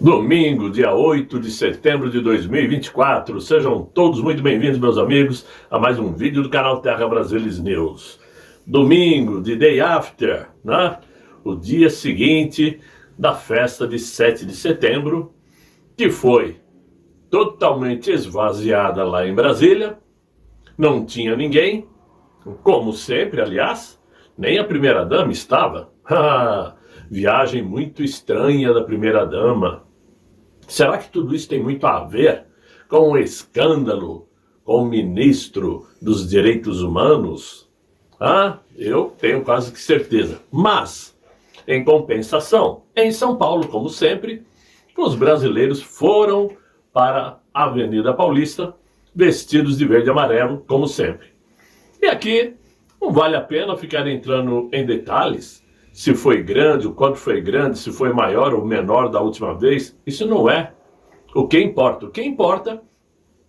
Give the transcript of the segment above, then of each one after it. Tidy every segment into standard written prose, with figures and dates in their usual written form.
Domingo, dia 8 de setembro de 2024. Sejam todos muito bem-vindos, meus amigos, a mais um vídeo do canal Terra Brasilis News. Domingo, de Day After, né? O dia seguinte da festa de 7 de setembro, que foi totalmente esvaziada lá em Brasília. Não tinha ninguém, como sempre, aliás, nem a primeira-dama estava. Viagem muito estranha da primeira-dama. Será que tudo isso tem muito a ver com o escândalo com o ministro dos Direitos Humanos? Eu tenho quase que certeza. Mas, em compensação, em São Paulo, como sempre, os brasileiros foram para a Avenida Paulista vestidos de verde e amarelo, como sempre. E aqui não vale a pena ficar entrando em detalhes, se foi grande, o quanto foi grande, se foi maior ou menor da última vez. Isso não é o que importa. O que importa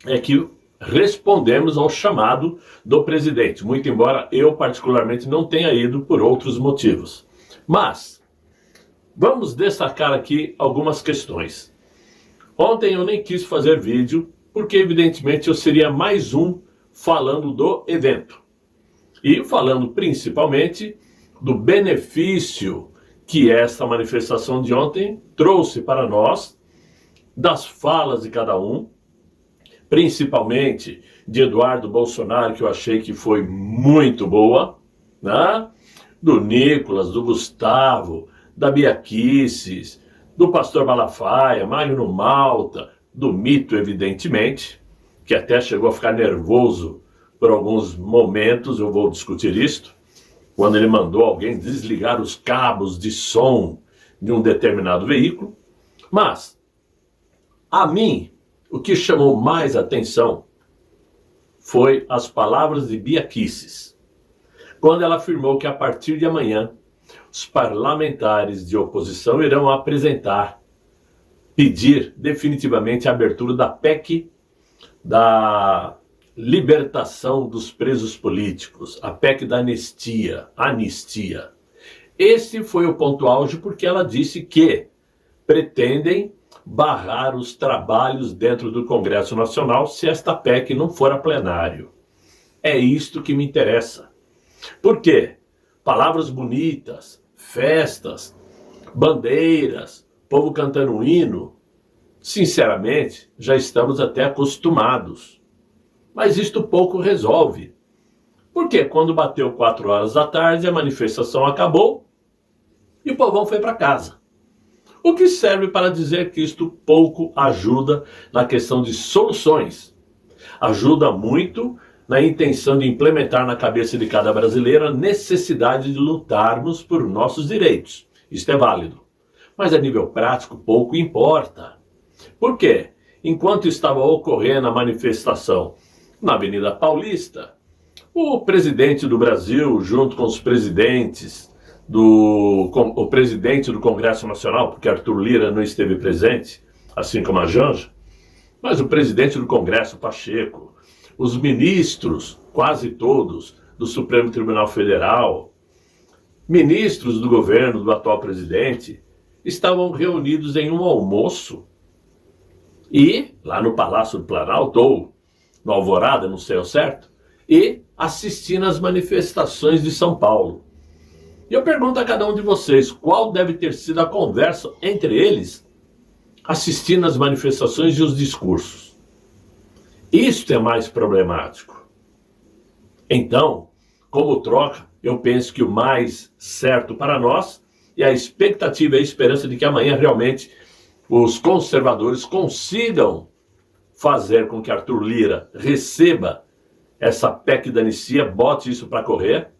é que respondemos ao chamado do presidente, muito embora eu particularmente não tenha ido por outros motivos. Mas vamos destacar aqui algumas questões. Ontem eu nem quis fazer vídeo, porque evidentemente eu seria mais um falando do evento. E falando principalmente do benefício que esta manifestação de ontem trouxe para nós, das falas de cada um, principalmente de Eduardo Bolsonaro, que eu achei que foi muito boa, né? Do Nicolas, do Gustavo, da Bia Kicis, do Pastor Malafaia, Magno Malta, do Mito, evidentemente, que até chegou a ficar nervoso por alguns momentos, eu vou discutir isto, quando ele mandou alguém desligar os cabos de som de um determinado veículo. Mas, a mim, o que chamou mais atenção foi as palavras de Bia Kicis, quando ela afirmou que a partir de amanhã os parlamentares de oposição irão pedir definitivamente a abertura da PEC da libertação dos presos políticos, a PEC da anistia. Esse foi o ponto auge, porque ela disse que pretendem barrar os trabalhos dentro do Congresso Nacional se esta PEC não for a plenário. É isto que me interessa. Por quê? Palavras bonitas, festas, bandeiras, povo cantando um hino, sinceramente, já estamos até acostumados. Mas isto pouco resolve. Porque quando bateu 4 horas da tarde, a manifestação acabou e o povão foi para casa. O que serve para dizer que isto pouco ajuda na questão de soluções. Ajuda muito na intenção de implementar na cabeça de cada brasileiro a necessidade de lutarmos por nossos direitos. Isto é válido. Mas a nível prático pouco importa. Por quê? Enquanto estava ocorrendo a manifestação na Avenida Paulista, o presidente do Brasil, junto com os presidentes o presidente do Congresso Nacional, porque Arthur Lira não esteve presente, assim como a Janja, mas o presidente do Congresso, Pacheco, os ministros, quase todos, do Supremo Tribunal Federal, ministros do governo do atual presidente, estavam reunidos em um almoço e, lá no Palácio do Planalto, ou no Alvorada, não sei ao certo, e assistindo às manifestações de São Paulo. E eu pergunto a cada um de vocês, qual deve ter sido a conversa entre eles, assistindo às manifestações e os discursos? Isto é mais problemático. Então, como troca, eu penso que o mais certo para nós é a expectativa e a esperança de que amanhã realmente os conservadores consigam fazer com que Arthur Lira receba essa PEC da anistia, bote isso para correr,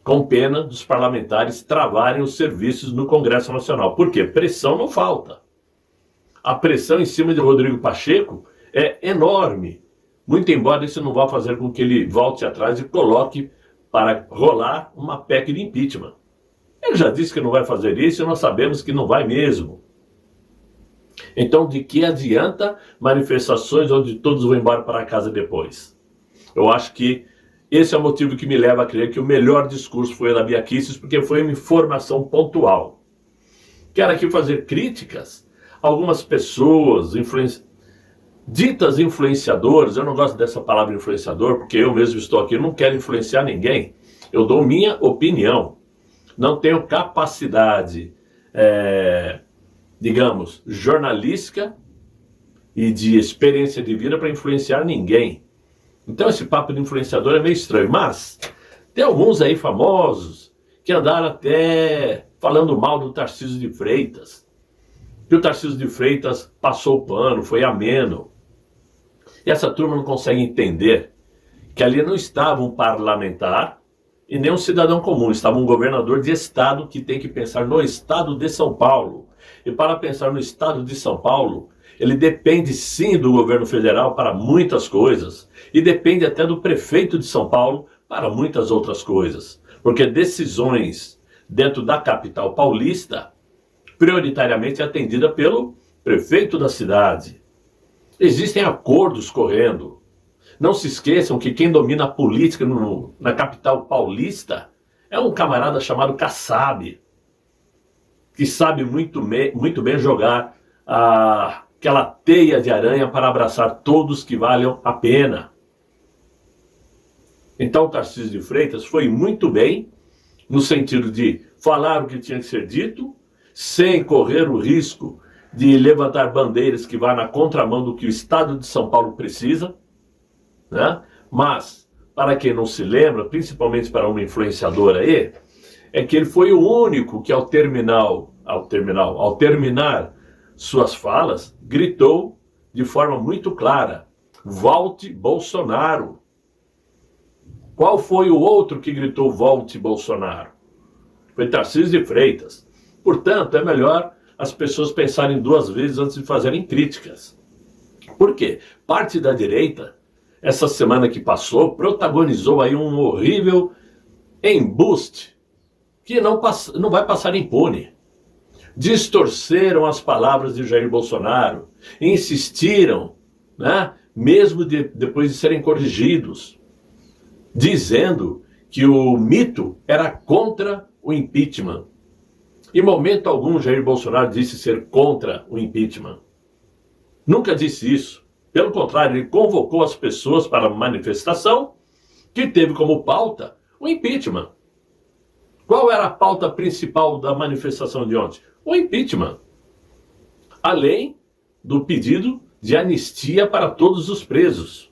com pena dos parlamentares travarem os serviços no Congresso Nacional. Por quê? Pressão não falta. A pressão em cima de Rodrigo Pacheco é enorme, muito embora isso não vá fazer com que ele volte atrás e coloque para rolar uma PEC de impeachment. Ele já disse que não vai fazer isso e nós sabemos que não vai mesmo. Então, de que adianta manifestações onde todos vão embora para casa depois? Eu acho que esse é o motivo que me leva a crer que o melhor discurso foi o da Bia Kicis, porque foi uma informação pontual. Quero aqui fazer críticas algumas pessoas ditas influenciadoras. Eu não gosto dessa palavra influenciador, porque eu mesmo estou aqui, não quero influenciar ninguém. Eu dou minha opinião. Não tenho capacidade, digamos, jornalística e de experiência de vida para influenciar ninguém. Então esse papo de influenciador é meio estranho. Mas tem alguns aí famosos que andaram até falando mal do Tarcísio de Freitas. Que o Tarcísio de Freitas passou o pano, foi ameno. E essa turma não consegue entender que ali não estava um parlamentar e nem um cidadão comum, estava um governador de estado que tem que pensar no estado de São Paulo. E para pensar no estado de São Paulo, ele depende sim do governo federal para muitas coisas e depende até do prefeito de São Paulo para muitas outras coisas. Porque decisões dentro da capital paulista, prioritariamente é atendida pelo prefeito da cidade. Existem acordos correndo. Não se esqueçam que quem domina a política na capital paulista é um camarada chamado Kassab, que sabe muito bem jogar aquela teia de aranha para abraçar todos que valham a pena. Então o Tarcísio de Freitas foi muito bem no sentido de falar o que tinha que ser dito, sem correr o risco de levantar bandeiras que vá na contramão do que o Estado de São Paulo precisa, né? Mas, para quem não se lembra, principalmente para uma influenciadora aí, é que ele foi o único que ao terminar suas falas, gritou de forma muito clara: volte Bolsonaro. Qual foi o outro que gritou volte Bolsonaro? Foi Tarcísio de Freitas. Portanto, é melhor as pessoas pensarem duas vezes antes de fazerem críticas. Por quê? Parte da direita, essa semana que passou, protagonizou aí um horrível embuste que não vai passar impune. Distorceram as palavras de Jair Bolsonaro, insistiram, né, mesmo depois de serem corrigidos, dizendo que o mito era contra o impeachment. Em momento algum, Jair Bolsonaro disse ser contra o impeachment. Nunca disse isso. Pelo contrário, ele convocou as pessoas para uma manifestação que teve como pauta o impeachment. Qual era a pauta principal da manifestação de ontem? O impeachment. Além do pedido de anistia para todos os presos.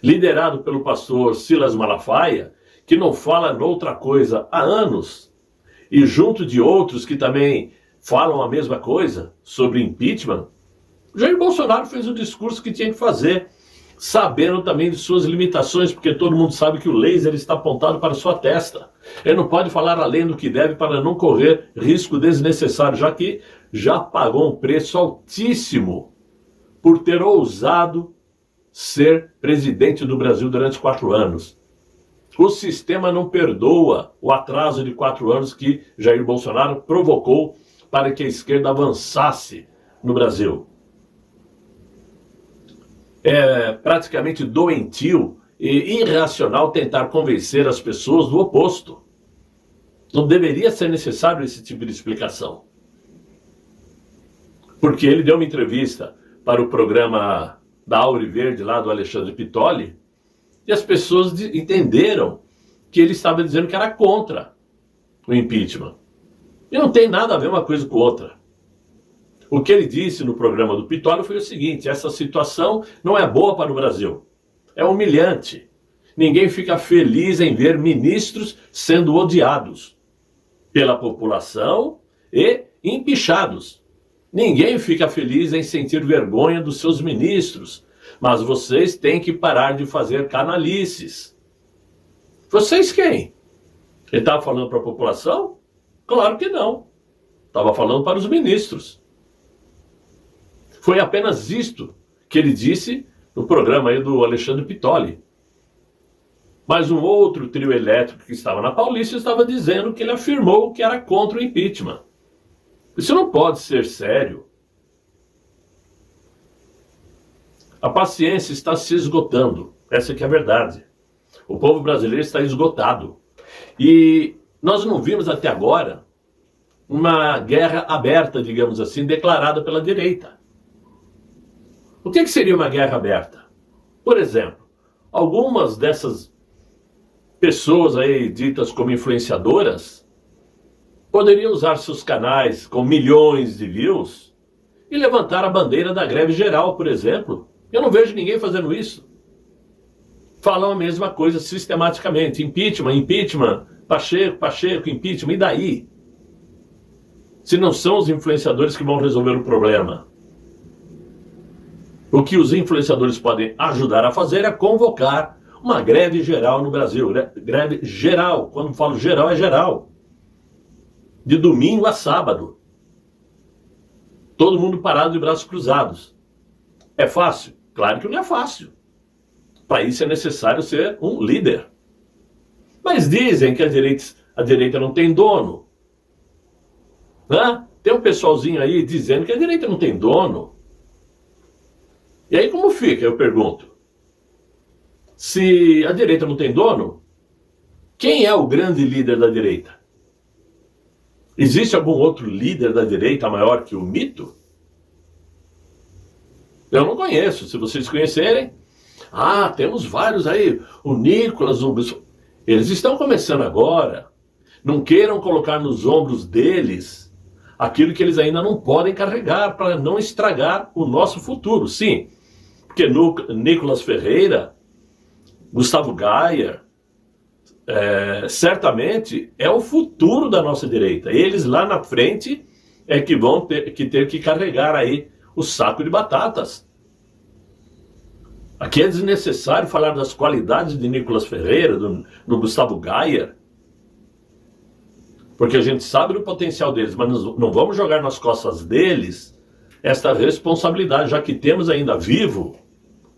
Liderado pelo pastor Silas Malafaia, que não fala noutra coisa há anos, e junto de outros que também falam a mesma coisa sobre impeachment, Jair Bolsonaro fez o discurso que tinha que fazer, sabendo também de suas limitações, porque todo mundo sabe que o laser está apontado para sua testa. Ele não pode falar além do que deve para não correr risco desnecessário, já que já pagou um preço altíssimo por ter ousado ser presidente do Brasil durante 4 anos. O sistema não perdoa o atraso de 4 anos que Jair Bolsonaro provocou para que a esquerda avançasse no Brasil. É praticamente doentio e irracional tentar convencer as pessoas do oposto. Não deveria ser necessário esse tipo de explicação. Porque ele deu uma entrevista para o programa da Auriverde, lá do Alexandre Pitoli, e as pessoas entenderam que ele estava dizendo que era contra o impeachment. E não tem nada a ver uma coisa com outra. O que ele disse no programa do Pitoli foi o seguinte: essa situação não é boa para o Brasil. É humilhante. Ninguém fica feliz em ver ministros sendo odiados pela população e empichados. Ninguém fica feliz em sentir vergonha dos seus ministros. Mas vocês têm que parar de fazer canalices. Vocês quem? Ele estava falando para a população? Claro que não. Estava falando para os ministros. Foi apenas isto que ele disse no programa aí do Alexandre Pitoli. Mas um outro trio elétrico que estava na Paulista estava dizendo que ele afirmou que era contra o impeachment. Isso não pode ser sério. A paciência está se esgotando. Essa que é a verdade. O povo brasileiro está esgotado. E nós não vimos até agora uma guerra aberta, digamos assim, declarada pela direita. O que seria uma guerra aberta? Por exemplo, algumas dessas pessoas aí ditas como influenciadoras poderiam usar seus canais com milhões de views e levantar a bandeira da greve geral, por exemplo. Eu não vejo ninguém fazendo isso. Falam a mesma coisa sistematicamente. Impeachment, impeachment, Pacheco, Pacheco, impeachment. E daí? Se não são os influenciadores que vão resolver o problema. O que os influenciadores podem ajudar a fazer é convocar uma greve geral no Brasil. Greve geral. Quando falo geral, é geral. De domingo a sábado. Todo mundo parado de braços cruzados. É fácil? Claro que não é fácil. Para isso é necessário ser um líder. Mas dizem que a direita não tem dono. Né? Tem um pessoalzinho aí dizendo que a direita não tem dono. E aí como fica, eu pergunto? Se a direita não tem dono, quem é o grande líder da direita? Existe algum outro líder da direita maior que o mito? Eu não conheço. Se vocês conhecerem, temos vários aí. O Nicolas, eles estão começando agora. Não queiram colocar nos ombros deles aquilo que eles ainda não podem carregar para não estragar o nosso futuro. Sim, porque Nicolas Ferreira, Gustavo Gayer, certamente é o futuro da nossa direita. Eles lá na frente é que vão ter que carregar aí o saco de batatas. Aqui é desnecessário falar das qualidades de Nicolas Ferreira, do Gustavo Gayer, porque a gente sabe do potencial deles, mas não vamos jogar nas costas deles esta responsabilidade, já que temos ainda vivo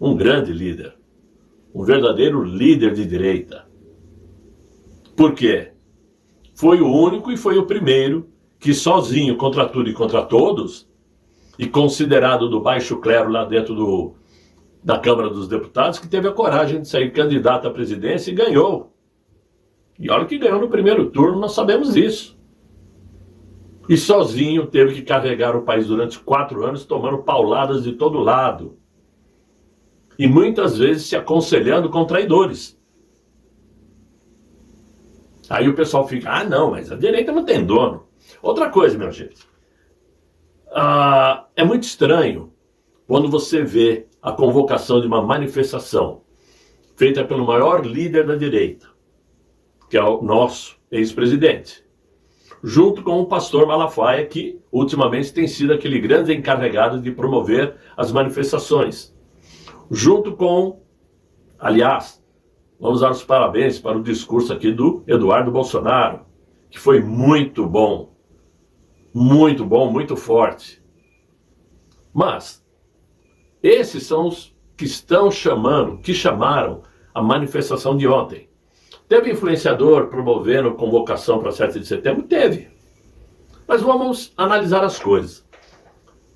um grande líder, um verdadeiro líder de direita. Por quê? Foi o único e foi o primeiro que sozinho, contra tudo e contra todos, e considerado do baixo clero lá dentro da Câmara dos Deputados, que teve a coragem de sair candidato à presidência e ganhou. E olha que ganhou no primeiro turno, nós sabemos disso. E sozinho teve que carregar o país durante 4 anos, tomando pauladas de todo lado. E muitas vezes se aconselhando com traidores. Aí o pessoal fica, não, mas a direita não tem dono. Outra coisa, minha gente. É muito estranho quando você vê a convocação de uma manifestação feita pelo maior líder da direita, que é o nosso ex-presidente, junto com o pastor Malafaia, que ultimamente tem sido aquele grande encarregado de promover as manifestações. Junto com, aliás, vamos dar os parabéns para o discurso aqui do Eduardo Bolsonaro, que foi muito bom, muito forte. Mas esses são os que chamaram a manifestação de ontem. Teve influenciador promovendo convocação para 7 de setembro? Teve. Mas vamos analisar as coisas.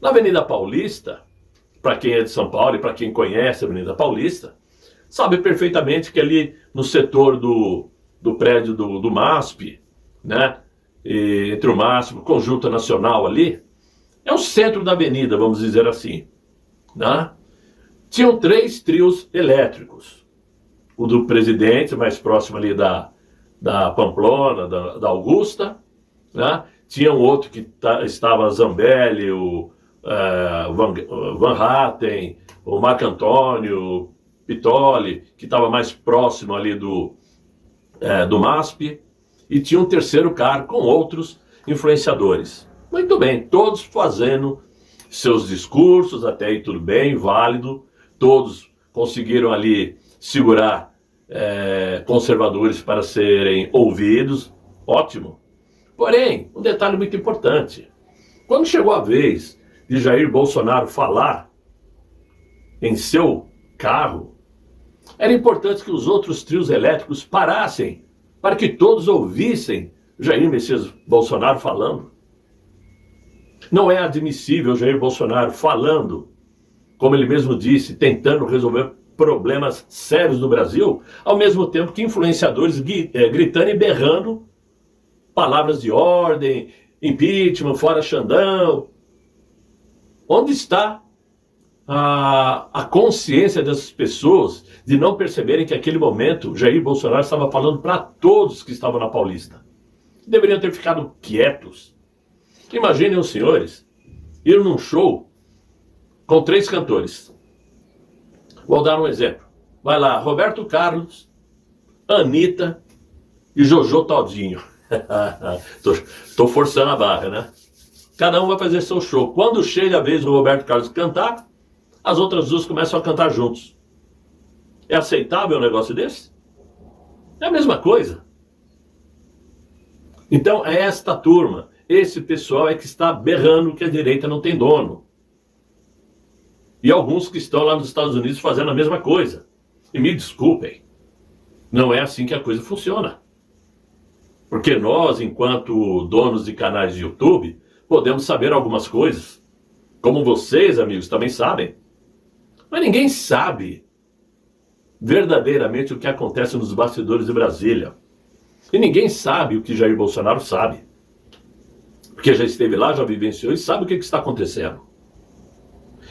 Na Avenida Paulista, para quem é de São Paulo e para quem conhece a Avenida Paulista, sabe perfeitamente que ali no setor do prédio do MASP, né, entre o MASP e o Conjunto Nacional ali, é o centro da avenida, vamos dizer assim. Né? Tinham 3 trios elétricos. O do presidente, mais próximo ali da Pamplona, da Augusta. Né? Tinha um outro que estava Zambelli, o Van Hatten, o Marco Antônio, Pitoli, que estava mais próximo ali do MASP. E tinha um terceiro carro com outros influenciadores. Muito bem, todos fazendo seus discursos, até aí tudo bem, válido. Todos conseguiram ali segurar conservadores para serem ouvidos, ótimo. Porém, um detalhe muito importante. Quando chegou a vez de Jair Bolsonaro falar em seu carro, era importante que os outros trios elétricos parassem para que todos ouvissem Jair Messias Bolsonaro falando. Não é admissível Jair Bolsonaro falando, como ele mesmo disse, tentando resolver problemas sérios do Brasil, ao mesmo tempo que influenciadores gritando e berrando palavras de ordem impeachment, fora Xandão. Onde está a consciência dessas pessoas de não perceberem que naquele momento Jair Bolsonaro estava falando para todos que estavam na Paulista? Deveriam ter ficado quietos. Imaginem os senhores ir num show com 3 cantores. Vou dar um exemplo. Vai lá, Roberto Carlos, Anitta e Jojo Todinho. Tô forçando a barra, né? Cada um vai fazer seu show. Quando chega a vez do Roberto Carlos cantar, as outras duas começam a cantar juntos. É aceitável um negócio desse? É a mesma coisa. Então, é esta turma, esse pessoal é que está berrando que a direita não tem dono. E alguns que estão lá nos Estados Unidos fazendo a mesma coisa. E me desculpem, não é assim que a coisa funciona. Porque nós, enquanto donos de canais de YouTube, podemos saber algumas coisas. Como vocês, amigos, também sabem. Mas ninguém sabe verdadeiramente o que acontece nos bastidores de Brasília. E ninguém sabe o que Jair Bolsonaro sabe. Porque já esteve lá, já vivenciou e sabe o que está acontecendo.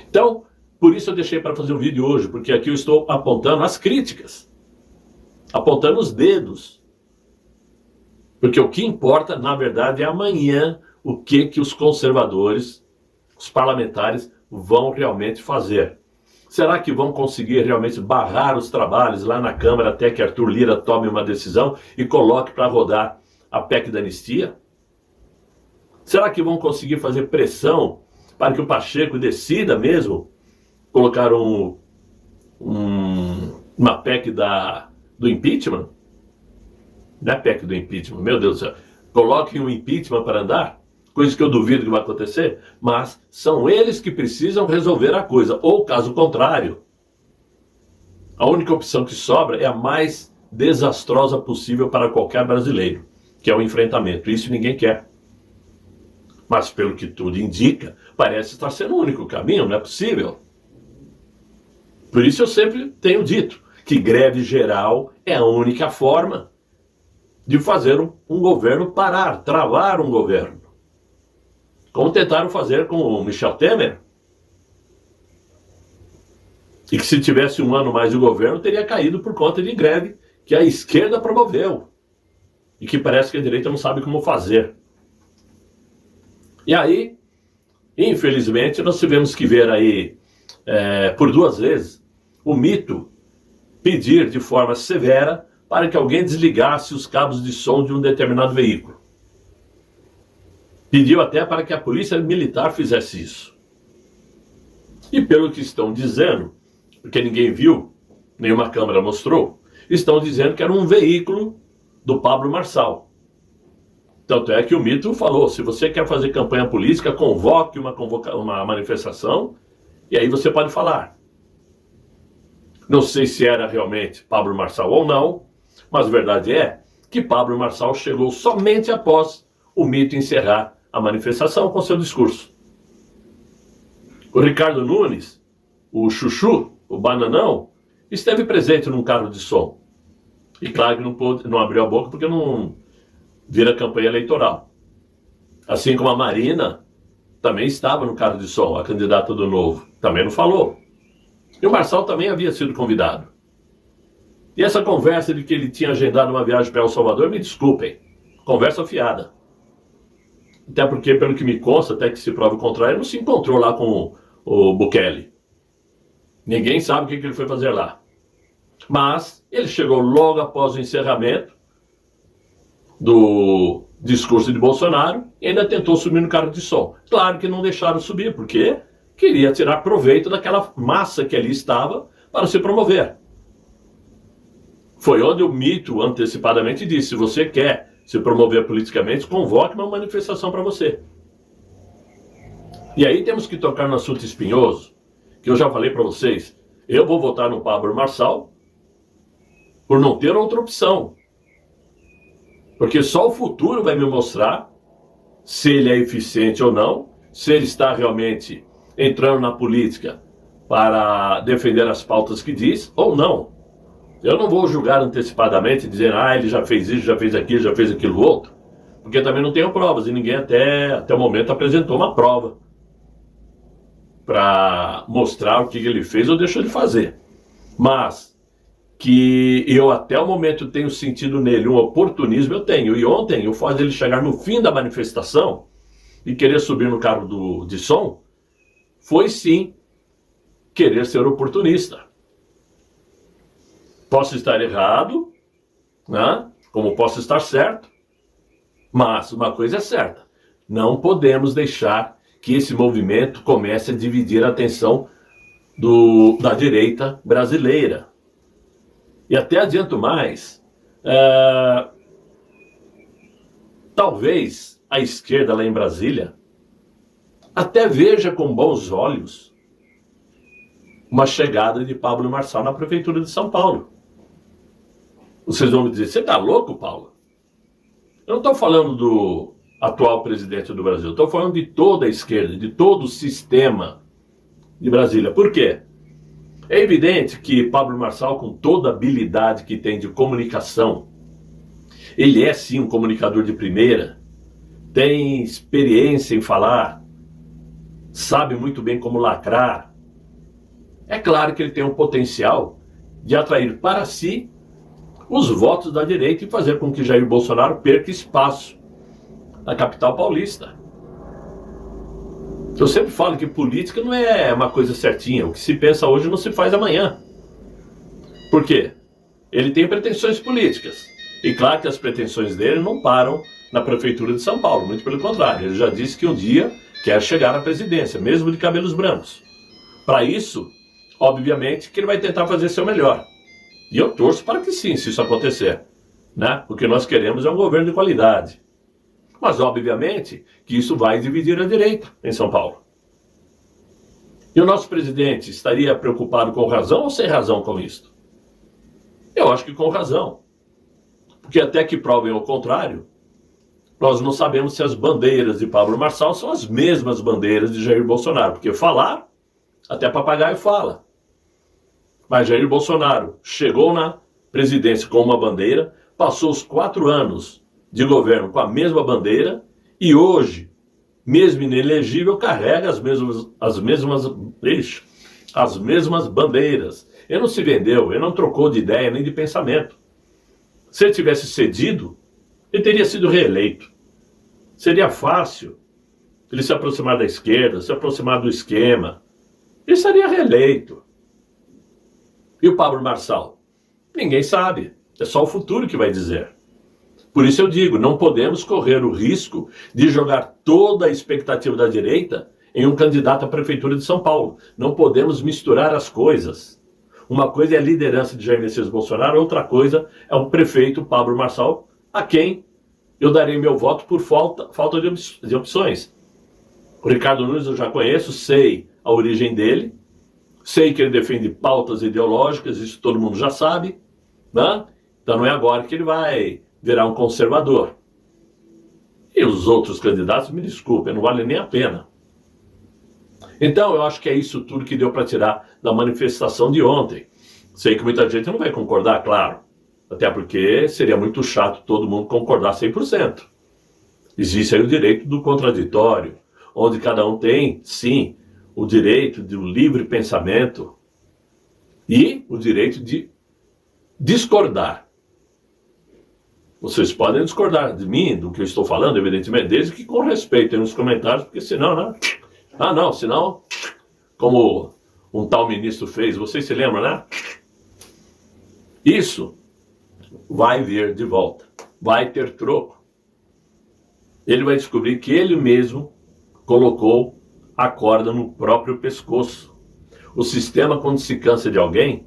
Então, por isso eu deixei para fazer um vídeo hoje, porque aqui eu estou apontando as críticas. Apontando os dedos. Porque o que importa, na verdade, é amanhã o que os conservadores, os parlamentares, vão realmente fazer. Será que vão conseguir realmente barrar os trabalhos lá na Câmara até que Arthur Lira tome uma decisão e coloque para rodar a PEC da anistia? Será que vão conseguir fazer pressão para que o Pacheco decida mesmo colocar uma PEC do impeachment? Não é PEC do impeachment, meu Deus do céu. Coloquem um impeachment para andar? Coisa que eu duvido que vai acontecer, mas são eles que precisam resolver a coisa, ou caso contrário, a única opção que sobra é a mais desastrosa possível para qualquer brasileiro, que é o enfrentamento. Isso ninguém quer. Mas pelo que tudo indica, parece estar sendo o único caminho, não é possível. Por isso eu sempre tenho dito que greve geral é a única forma de fazer um governo parar, travar um governo. Como tentaram fazer com o Michel Temer. E que se tivesse um ano mais de governo, teria caído por conta de greve que a esquerda promoveu. E que parece que a direita não sabe como fazer. E aí, infelizmente, nós tivemos que ver aí, por 2 vezes, o mito pedir de forma severa para que alguém desligasse os cabos de som de um determinado veículo. Pediu até para que a polícia militar fizesse isso. E pelo que estão dizendo, porque ninguém viu, nenhuma câmera mostrou, estão dizendo que era um veículo do Pablo Marçal. Tanto é que o mito falou, se você quer fazer campanha política, convoque uma manifestação e aí você pode falar. Não sei se era realmente Pablo Marçal ou não, mas a verdade é que Pablo Marçal chegou somente após o mito encerrar a manifestação com seu discurso. O Ricardo Nunes, o Chuchu, o Bananão, esteve presente num carro de som. E claro que não abriu a boca porque não vira campanha eleitoral. Assim como a Marina também estava no carro de som, a candidata do Novo, também não falou. E o Marçal também havia sido convidado. E essa conversa de que ele tinha agendado uma viagem para El Salvador, me desculpem, conversa fiada. Até porque, pelo que me consta, até que se prove o contrário, ele não se encontrou lá com o Bukele. Ninguém sabe o que ele foi fazer lá. Mas ele chegou logo após o encerramento do discurso de Bolsonaro e ainda tentou subir no carro de som. Claro que não deixaram subir, porque queria tirar proveito daquela massa que ali estava para se promover. Foi onde o mito antecipadamente disse, se você quer se promover politicamente, convoque uma manifestação para você. E aí temos que tocar no assunto espinhoso, que eu já falei para vocês. Eu vou votar no Pablo Marçal por não ter outra opção. Porque só o futuro vai me mostrar se ele é eficiente ou não, se ele está realmente entrando na política para defender as pautas que diz ou não. Eu não vou julgar antecipadamente, dizendo, ele já fez isso, já fez aquilo outro. Porque também não tenho provas e ninguém até o momento apresentou uma prova para mostrar o que ele fez ou deixou de fazer. Mas que eu até o momento tenho sentido nele um oportunismo, eu tenho. E ontem, o fato dele chegar no fim da manifestação e querer subir no carro de som, foi sim querer ser oportunista. Posso estar errado, né? Como posso estar certo, mas uma coisa é certa, não podemos deixar que esse movimento comece a dividir a atenção da direita brasileira. E até adianto mais, talvez a esquerda lá em Brasília até veja com bons olhos uma chegada de Pablo Marçal na prefeitura de São Paulo. Vocês vão me dizer, você está louco, Paulo? Eu não estou falando do atual presidente do Brasil, estou falando de toda a esquerda, de todo o sistema de Brasília. Por quê? É evidente que Pablo Marçal, com toda a habilidade que tem de comunicação, ele é sim um comunicador de primeira, tem experiência em falar, sabe muito bem como lacrar. É claro que ele tem um potencial de atrair para si os votos da direita e fazer com que Jair Bolsonaro perca espaço na capital paulista. Eu sempre falo que política não é uma coisa certinha. O que se pensa hoje não se faz amanhã. Por quê? Ele tem pretensões políticas. E claro que as pretensões dele não param na prefeitura de São Paulo. Muito pelo contrário. Ele já disse que um dia quer chegar à presidência, mesmo de cabelos brancos. Para isso, obviamente, que ele vai tentar fazer seu melhor. E eu torço para que sim, se isso acontecer, né? O que nós queremos é um governo de qualidade. Mas, obviamente, que isso vai dividir a direita em São Paulo. E o nosso presidente estaria preocupado com razão ou sem razão com isso? Eu acho que com razão. Porque até que provem o contrário, nós não sabemos se as bandeiras de Pablo Marçal são as mesmas bandeiras de Jair Bolsonaro. Porque falar, até papagaio fala. Mas Jair Bolsonaro chegou na presidência com uma bandeira, passou os 4 anos de governo com a mesma bandeira e hoje, mesmo inelegível, carrega as mesmas bandeiras. Ele não se vendeu, ele não trocou de ideia nem de pensamento. Se ele tivesse cedido, ele teria sido reeleito. Seria fácil ele se aproximar da esquerda, se aproximar do esquema. Ele seria reeleito. E o Pablo Marçal? Ninguém sabe. É só o futuro que vai dizer. Por isso eu digo, não podemos correr o risco de jogar toda a expectativa da direita em um candidato à prefeitura de São Paulo. Não podemos misturar as coisas. Uma coisa é a liderança de Jair Messias Bolsonaro, outra coisa é o prefeito Pablo Marçal, a quem eu darei meu voto por falta de opções. O Ricardo Nunes eu já conheço, sei a origem dele, sei que ele defende pautas ideológicas, isso todo mundo já sabe, né? Então não é agora que ele vai virar um conservador. E os outros candidatos, me desculpem, não vale nem a pena. Então eu acho que é isso tudo que deu para tirar da manifestação de ontem. Sei que muita gente não vai concordar, claro. Até porque seria muito chato todo mundo concordar 100%. Existe aí o direito do contraditório, onde cada um tem, sim, o direito do livre pensamento e o direito de discordar. Vocês podem discordar de mim, do que eu estou falando, evidentemente, desde que com respeito nos comentários, porque senão, né? Senão, como um tal ministro fez, vocês se lembram, né? Isso vai vir de volta, vai ter troco. Ele vai descobrir que ele mesmo colocou a corda no próprio pescoço. O sistema, quando se cansa de alguém,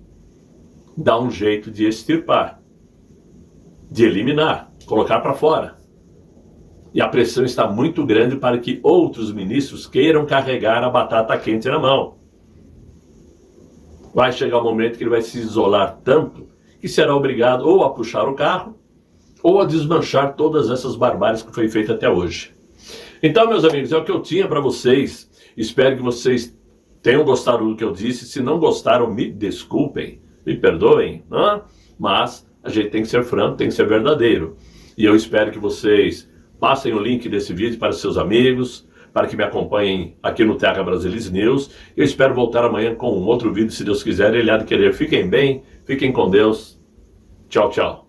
dá um jeito de extirpar, de eliminar, colocar para fora. E a pressão está muito grande para que outros ministros queiram carregar a batata quente na mão. Vai chegar o momento que ele vai se isolar tanto que será obrigado ou a puxar o carro ou a desmanchar todas essas barbáries que foi feita até hoje. Então, meus amigos, é o que eu tinha para vocês. Espero que vocês tenham gostado do que eu disse. Se não gostaram, me desculpem, me perdoem, né? Mas a gente tem que ser franco, tem que ser verdadeiro. E eu espero que vocês Passem o link desse vídeo para seus amigos, para que me acompanhem aqui no Terra Brasilis News. Eu espero voltar amanhã com um outro vídeo, se Deus quiser e Ele há de querer. Fiquem bem, fiquem com Deus. Tchau, tchau.